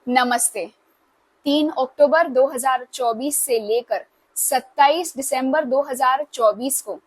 नमस्ते। 3 अक्टूबर 2024 से लेकर 27 दिसंबर 2024 को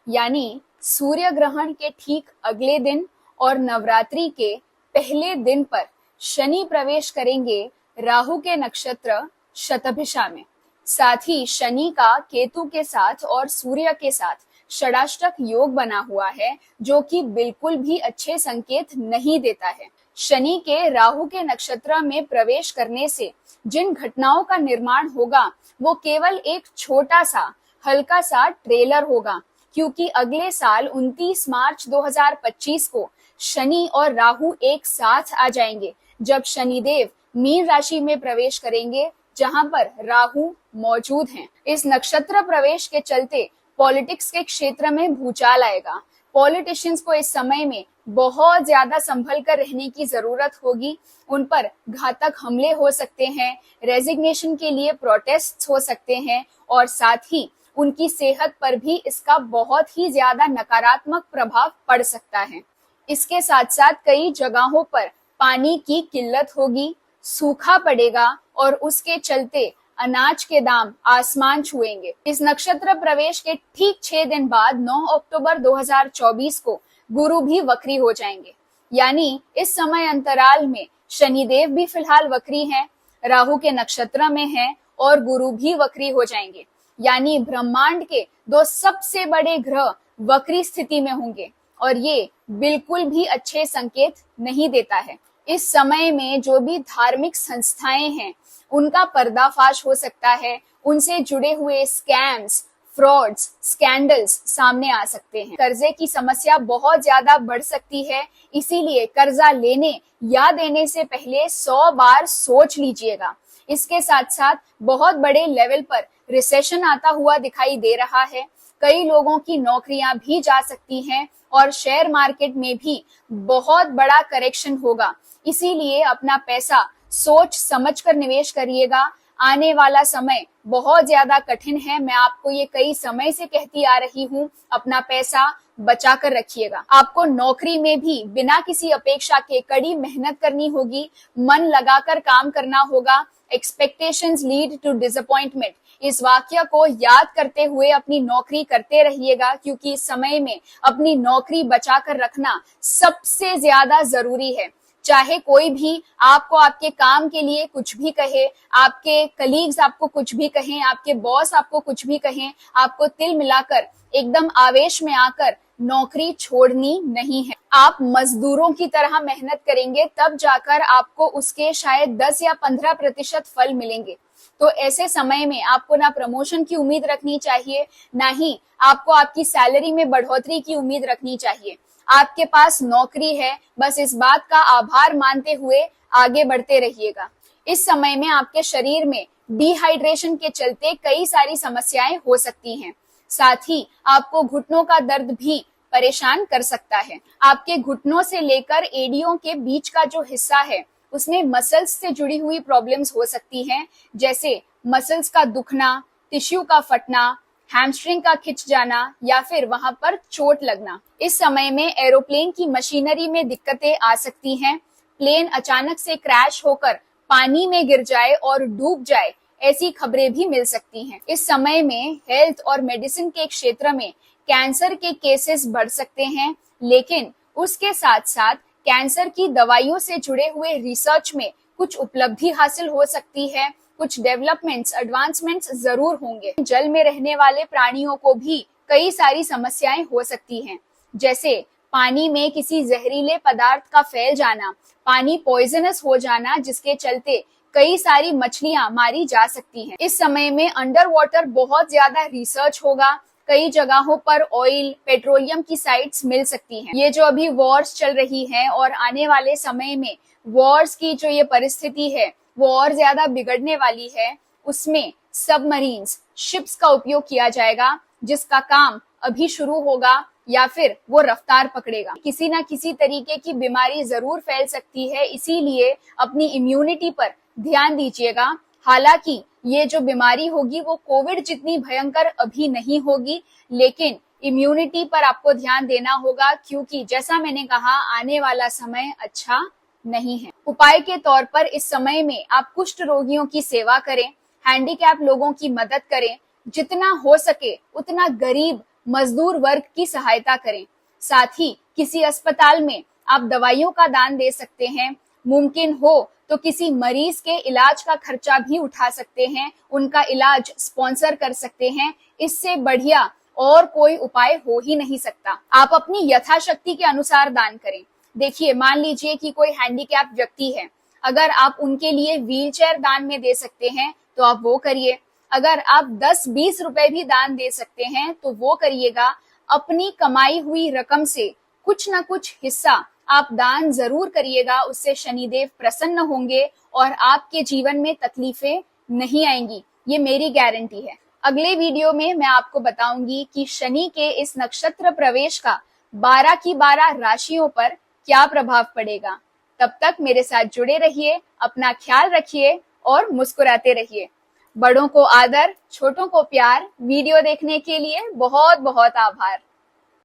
यानी सूर्य ग्रहण के ठीक अगले दिन और नवरात्रि के पहले दिन पर शनि प्रवेश करेंगे राहु के नक्षत्र शतभिषा में। साथ ही शनि का केतु के साथ और सूर्य के साथ षडाष्टक योग बना हुआ है, जो कि बिल्कुल भी अच्छे संकेत नहीं देता है। शनि के राहु के नक्षत्र में प्रवेश करने से जिन घटनाओं का निर्माण होगा वो केवल एक छोटा सा हल्का सा ट्रेलर होगा, क्योंकि अगले साल 29 मार्च 2025 को शनि और राहु एक साथ आ जाएंगे, जब शनिदेव मीन राशि में प्रवेश करेंगे, जहां पर राहु मौजूद हैं। इस नक्षत्र प्रवेश के चलते पॉलिटिक्स के क्षेत्र में भूचाल आएगा। पॉलिटिशियंस को इस समय में बहुत ज्यादा संभल कर रहने की जरूरत होगी। उन पर घातक हमले हो सकते हैं, रेजिग्नेशन के लिए प्रोटेस्ट हो सकते हैं और साथ ही उनकी सेहत पर भी इसका बहुत ही ज्यादा नकारात्मक प्रभाव पड़ सकता है। इसके साथ साथ कई जगहों पर पानी की किल्लत होगी, सूखा पड़ेगा और उसके चलते अनाज के दाम आसमान छुएंगे। इस नक्षत्र प्रवेश के ठीक 6 दिन बाद 9 अक्टूबर 2024 को गुरु भी वक्री हो जाएंगे। यानी इस समय अंतराल में शनिदेव भी फिलहाल वक्री हैं, राहु के नक्षत्र में हैं और गुरु भी वक्री हो जाएंगे। यानी ब्रह्मांड के दो सबसे बड़े ग्रह वक्री स्थिति में होंगे और ये बिल्कुल भी अच्छे संकेत नहीं देता है। इस समय में जो भी धार्मिक संस्थाएं हैं उनका पर्दाफाश हो सकता है, उनसे जुड़े हुए स्कैम्स, फ्रॉड्स, स्कैंडल्स सामने आ सकते हैं। कर्जे की समस्या बहुत ज्यादा बढ़ सकती है, इसीलिए कर्जा लेने या देने से पहले 100 बार सोच लीजिएगा। इसके साथ साथ बहुत बड़े लेवल पर रिसेशन आता हुआ दिखाई दे रहा है। कई लोगों की नौकरियां भी जा सकती हैं और शेयर मार्केट में भी बहुत बड़ा करेक्शन होगा। इसीलिए अपना पैसा सोच समझकर निवेश करिएगा। आने वाला समय बहुत ज्यादा कठिन है। मैं आपको ये कई समय से कहती आ रही हूँ, अपना पैसा बचा कर रखिएगा। आपको नौकरी में भी बिना किसी अपेक्षा के कड़ी मेहनत करनी होगी, मन लगाकर काम करना होगा। एक्सपेक्टेशंस लीड टू डिसअपॉइंटमेंट, इस वाक्य को याद करते हुए अपनी नौकरी करते रहिएगा, क्योंकि इस समय में अपनी नौकरी बचा कर रखना सबसे ज्यादा जरूरी है। चाहे कोई भी आपको आपके काम के लिए कुछ भी कहे, आपके कलीग्स आपको कुछ भी कहें, आपके बॉस आपको कुछ भी कहें, आपको तिल मिलाकर एकदम आवेश में आकर नौकरी छोड़नी नहीं है। आप मजदूरों की तरह मेहनत करेंगे, तब जाकर आपको उसके शायद 10 या 15% फल मिलेंगे। तो ऐसे समय में आपको ना प्रमोशन की उम्मीद रखनी चाहिए, ना ही आपको आपकी सैलरी में बढ़ोतरी की उम्मीद रखनी चाहिए। आपके पास नौकरी है, बस इस बात का आभार मानते हुए आगे बढ़ते रहिएगा। इस समय में आपके शरीर में डिहाइड्रेशन के चलते कई सारी समस्याएं हो सकती हैं। साथ ही आपको घुटनों का दर्द भी परेशान कर सकता है। आपके घुटनों से लेकर एड़ियों के बीच का जो हिस्सा है उसमें मसल्स से जुड़ी हुई प्रॉब्लम्स हो सकती हैं, जैसे मसल्स का दुखना, टिश्यू का फटना, हैमस्ट्रिंग का खिंच जाना या फिर वहां पर चोट लगना। इस समय में एरोप्लेन की मशीनरी में दिक्कतें आ सकती हैं। प्लेन अचानक से क्रैश होकर पानी में गिर जाए और डूब जाए, ऐसी खबरें भी मिल सकती हैं। इस समय में हेल्थ और मेडिसिन के क्षेत्र में कैंसर के केसेस बढ़ सकते हैं, लेकिन उसके साथ साथ कैंसर की दवाइयों से जुड़े हुए रिसर्च में कुछ उपलब्धि हासिल हो सकती है। कुछ डेवलपमेंट्स, एडवांसमेंट्स जरूर होंगे। जल में रहने वाले प्राणियों को भी कई सारी समस्याएं हो सकती हैं, जैसे पानी में किसी जहरीले पदार्थ का फैल जाना, पानी पॉइजनस हो जाना, जिसके चलते कई सारी मछलियां मारी जा सकती हैं। इस समय में अंडर वाटर बहुत ज्यादा रिसर्च होगा। कई जगहों पर ऑयल, पेट्रोलियम की साइट्स मिल सकती हैं। ये जो अभी वॉर्स चल रही हैं और आने वाले समय में वॉर्स की जो ये परिस्थिति है वो और ज्यादा बिगड़ने वाली है, उसमें सबमरीन्स, शिप्स का उपयोग किया जाएगा, जिसका काम अभी शुरू होगा या फिर वो रफ्तार पकड़ेगा। किसी ना किसी तरीके की बीमारी जरूर फैल सकती है, इसीलिए अपनी इम्यूनिटी पर ध्यान दीजिएगा। हालांकि ये जो बीमारी होगी वो कोविड जितनी भयंकर अभी नहीं होगी, लेकिन इम्यूनिटी पर आपको ध्यान देना होगा, क्योंकि जैसा मैंने कहा आने वाला समय अच्छा नहीं है। उपाय के तौर पर इस समय में आप कुष्ठ रोगियों की सेवा करें, हैंडीकैप लोगों की मदद करें, जितना हो सके उतना गरीब मजदूर वर्ग की सहायता करें। साथ ही किसी अस्पताल में आप दवाइयों का दान दे सकते हैं। मुमकिन हो तो किसी मरीज के इलाज का खर्चा भी उठा सकते हैं, उनका इलाज स्पॉन्सर कर सकते हैं। इससे बढ़िया और कोई उपाय हो ही नहीं सकता। आप अपनी यथाशक्ति के अनुसार दान करें। देखिए, मान लीजिए कि कोई हैंडीकैप व्यक्ति है, अगर आप उनके लिए व्हीलचेयर दान में दे सकते हैं तो आप वो करिए। अगर आप 10-20 रुपए भी दान दे सकते हैं तो वो करिएगा। अपनी कमाई हुई रकम से कुछ ना कुछ हिस्सा आप दान जरूर करिएगा, उससे शनिदेव प्रसन्न होंगे और आपके जीवन में तकलीफें नहीं आएंगी, ये मेरी गारंटी है। अगले वीडियो में मैं आपको बताऊंगी कि शनि के इस नक्षत्र प्रवेश का 12 की 12 राशियों पर क्या प्रभाव पड़ेगा। तब तक मेरे साथ जुड़े रहिए, अपना ख्याल रखिए और मुस्कुराते रहिए। बड़ों को आदर, छोटों को प्यार। वीडियो देखने के लिए बहुत बहुत आभार।